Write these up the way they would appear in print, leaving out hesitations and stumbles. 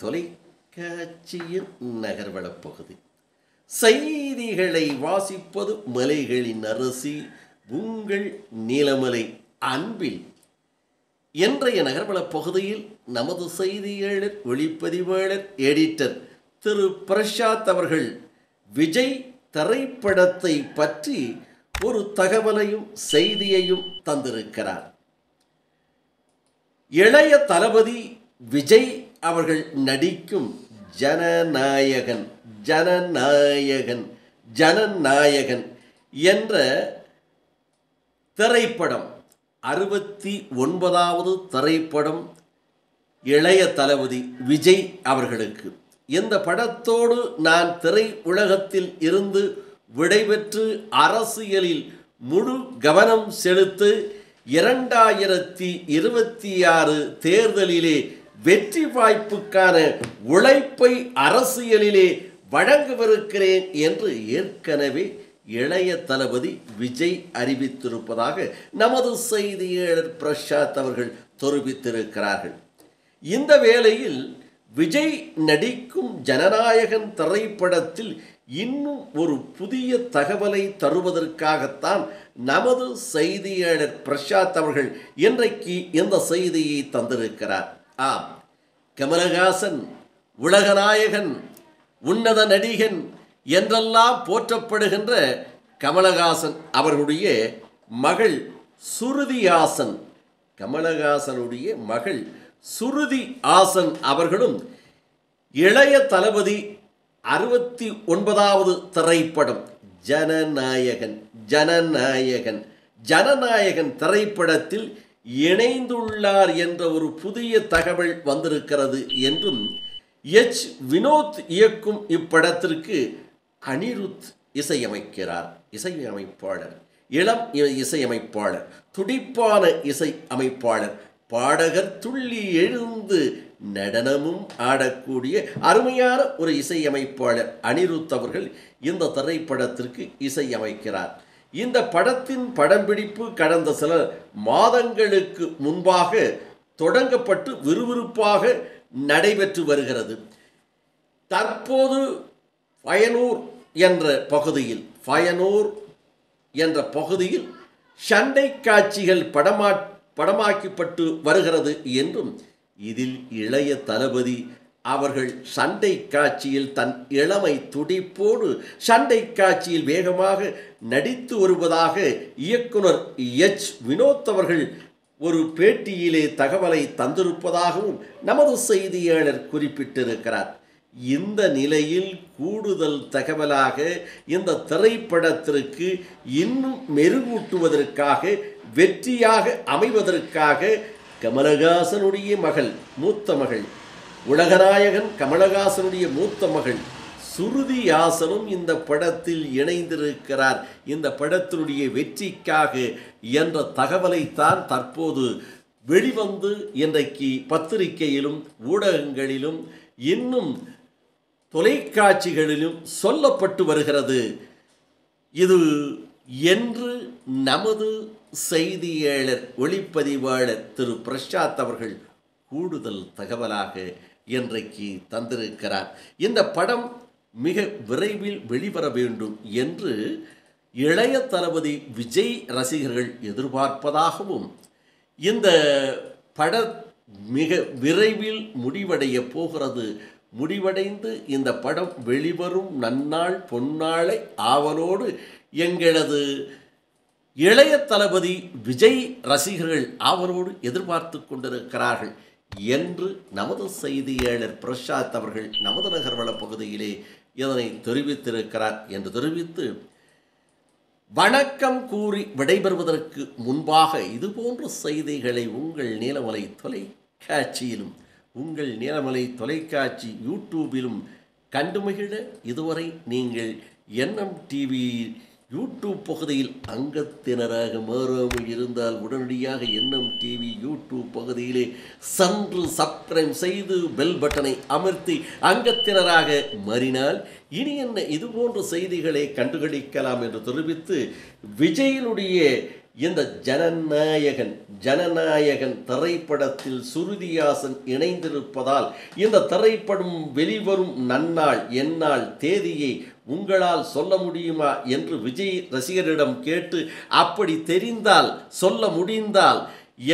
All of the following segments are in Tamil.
தொலைக்காட்சியின் நகர்வளப் பகுதி. செய்திகளை வாசிப்பது மலைகளின் அரசி உங்கள் நீலமலை அன்பில். இன்றைய நகர்வளப் பகுதியில் நமது செய்தியாளர், ஒளிப்பதிவாளர், எடிட்டர் திரு பிரசாத் அவர்கள் விஜய் திரைப்படத்தை பற்றி ஒரு தகவலையும் செய்தியையும் தந்திருக்கிறார். இளைய தளபதி விஜய் அவர்கள் நடிக்கும் ஜனநாயகன் ஜனநாயகன் ஜனநாயகன் என்ற திரைப்படம் 69வது திரைப்படம் இளைய தளபதி விஜய் அவர்களுக்கு. இந்த படத்தோடு நான் திரை உலகத்தில் இருந்து விடைபெற்று அரசியலில் முழு கவனம் செலுத்து 2026 தேர்தலிலே வெற்றி வாய்ப்புக்கான உழைப்பை அரசியலிலே வழங்கவிருக்கிறேன் என்று ஏற்கனவே இளைய தளபதி விஜய் அறிவித்திருப்பதாக நமது செய்தியாளர் பிரசாத் அவர்கள் தெரிவித்திருக்கிறார்கள். இந்த வேளையில் விஜய் நடிக்கும் ஜனநாயகன் திரைப்படத்தில் இன்னும் ஒரு புதிய தகவலை தருவதற்காகத்தான் நமது செய்தியாளர் பிரசாத் அவர்கள் இன்றைக்கு இந்த செய்தியை தந்திருக்கிறார். ஆம், கமலஹாசன் உலகநாயகன், உன்னத நடிகன் என்றெல்லாம் போற்றப்படுகின்ற கமலஹாசன் அவர்களுடைய மகள் சுருதி ஹாசன், கமலஹாசனுடைய மகள் சுருதி ஹாசன் அவர்களும் இளைய தளபதி 69வது திரைப்படம் ஜனநாயகன் ஜனநாயகன் ஜனநாயகன் திரைப்படத்தில் இணைந்துள்ளார் என்ற ஒரு புதிய தகவல் வந்திருக்கிறது என்றும், எச் வினோத் இயக்கும் இப்படத்திற்கு அனிருத் இசையமைக்கிறார். இசையமைப்பாளர், இளம் இசையமைப்பாளர், துடிப்பான இசை அமைப்பாளர், பாடகர், துள்ளி எழுந்து நடனமும் ஆடக்கூடிய அருமையான ஒரு இசையமைப்பாளர் அனிருத் அவர்கள் இந்த திரைப்படத்திற்கு இசையமைக்கிறார். இந்த படத்தின் படம்பிடிப்பு கடந்த சில மாதங்களுக்கு முன்பாக தொடங்கப்பட்டு விறுவிறுப்பாக நடைபெற்று வருகிறது. தற்போது பயனூர் என்ற பகுதியில் சண்டை காட்சிகள் படமாக்கப்பட்டு வருகிறது என்றும், இதில் இளைய தளபதி அவர்கள் சண்டை காட்சியில் தன் இளமை துடிப்போடு சண்டை காட்சியில் வேகமாக நடித்து வருவதாக இயக்குனர் எச் வினோத் அவர்கள் ஒரு பேட்டியிலே தகவலை தந்திருப்பதாகவும் நமது செய்தியாளர் குறிப்பிட்டிருக்கிறார். இந்த நிலையில் கூடுதல் தகவலாக இந்த திரைப்படத்திற்கு இன்னும் மெருகூட்டுவதற்காக, வெற்றியாக அமைவதற்காக கமலஹாசனுடைய மகள், மூத்த மகள், உலகநாயகன் கமலஹாசனுடைய மூத்த மகள் சுருதி ஹாசனும் இந்த படத்தில் இணைந்திருக்கிறார். இந்த படத்தினுடைய வெற்றிக்காக என்ற தகவலைத்தான் தற்போது வெளிவந்து இன்றைக்கு பத்திரிகையிலும் ஊடகங்களிலும் இன்னும் தொலைக்காட்சிகளிலும் சொல்லப்பட்டு வருகிறது. இது என்று நமது செய்தியாளர், ஒளிப்பதிவாளர் திரு பிரசாத் அவர்கள் கூடுதல் தகவலாக இன்றைக்கு தந்திருக்கிறார். இந்த படம் மிக விரைவில் வெளிவர வேண்டும் என்று இளைய தளபதி விஜய் ரசிகர்கள் எதிர்பார்ப்பதாகவும், இந்த படம் மிக விரைவில் முடிவடைய போகிறது, முடிவடைந்து இந்த படம் வெளிவரும் நன்னாள் பொன்னாளை ஆவலோடு எங்களது இளைய தளபதி விஜய் ரசிகர்கள் ஆவலோடு எதிர்பார்த்து கொண்டிருக்கிறார்கள் என்று நமது செய்தியாளர் பிரசாத் அவர்கள் நமது நகர்வள பகுதியிலே இதனை தெரிவித்திருக்கிறார் என்று தெரிவித்து, வணக்கம் கூறி விடைபெறுவதற்கு முன்பாக இதுபோன்ற செய்திகளை உங்கள் நீலமலை தொலைக்காட்சியிலும், உங்கள் நீலமலை தொலைக்காட்சி யூடியூபிலும் கண்டுமகிழ இதுவரை நீங்கள் என்எம் டிவி யூடியூப் பகுதியில் அங்கத்தினராக மாறாமல் இருந்தால் உடனடியாக என்எம் டிவி யூடியூப் பகுதியிலே சென்று சப்ஸ்கிரைப் செய்து பெல் பட்டனை அமர்த்தி அங்கத்தினராக மாறினால் இனி என்ன இதுபோன்ற செய்திகளை கண்டுகளிக்கலாம் என்று தெரிவித்து, விஜயினுடைய இந்த ஜனநாயகன் திரைப்படத்தில் சுருதிஹாசன் இணைந்திருப்பதால் இந்த திரைப்படம் வெளிவரும் நன்னாள் எந்நாள் தேதியை உங்களால் சொல்ல முடியுமா என்று விஜய் ரசிகரிடம் கேட்டு, அப்படி தெரிந்தால் சொல்ல முடிந்தால்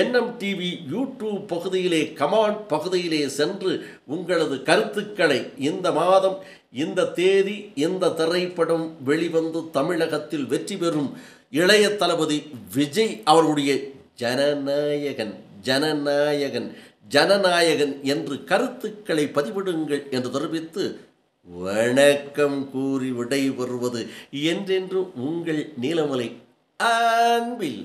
NMTV யூடியூப் பகுதியிலே கமெண்ட் பகுதியிலே சென்று உங்களது கருத்துக்களை இந்த மாதம் இந்த தேதி இந்த திரைப்படம் வெளிவந்து தமிழகத்தில் வெற்றி பெறும் இளைய தளபதி விஜய் அவருடைய ஜனநாயகன் என்று கருத்துக்களை பதிவிடுங்கள் என்று தெரிவித்து வணக்கம் கூறி விடைபெறுவது என்றென்று உங்கள் நீலமலை அன்பில்.